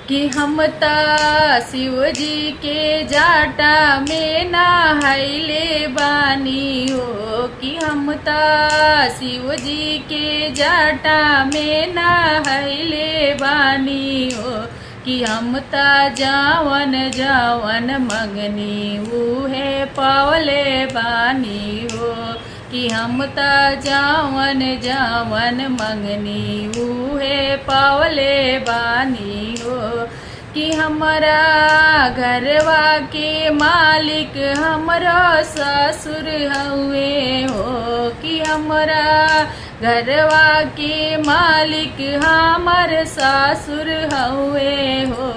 कि हम ता शिव जी के जाटा में नहाइले बानी हो। कि हम ता शिव जी के जाटा में नहाइले बानी हो। कि हम ता जावन जावन मंगनी उहे पावले बानी हो। कि हम ता जावन जावन मंगनी उहे पावले बानी हो। कि हमारा घरवा के मालिक हमरो ससुर हुए हो। कि हमारा घरवा के मालिक हमर ससुर हुए हो।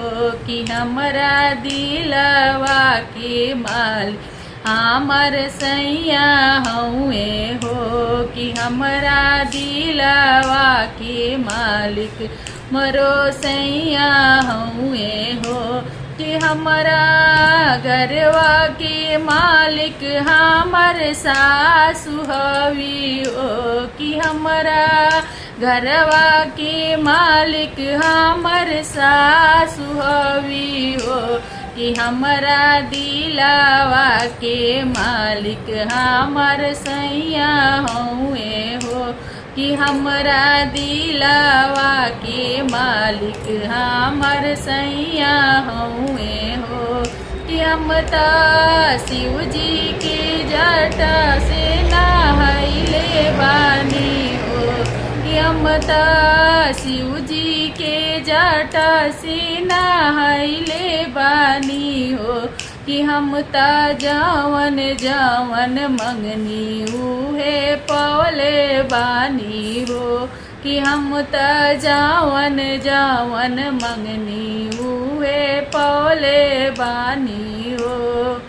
कि हमारा दिलवा के मालिक हमर सैया हुए हो। कि हमारा दिलवा के मालिक मरो सैया हुए हो। कि हमारा घरवा के मालिक हमर सासु हवी हो। कि हमारा घरवा के मालिक हमर सासु हवी हो। कि हमारा दिलवा के मालिक हमर सैया हुए हो। कि हमारा दिलवा के मालिक हमर सैया हुए हो। कि हम ता शिव जी के जटा से नहाइले बानी हो। कि हम ता शिव जी के जटा से नहाइले बानी हो। कि हम ता जावन जावन मंगनी उहे पावले बानी हो। कि हम ता जावन जावन मंगनी उहे पावले बानी हो।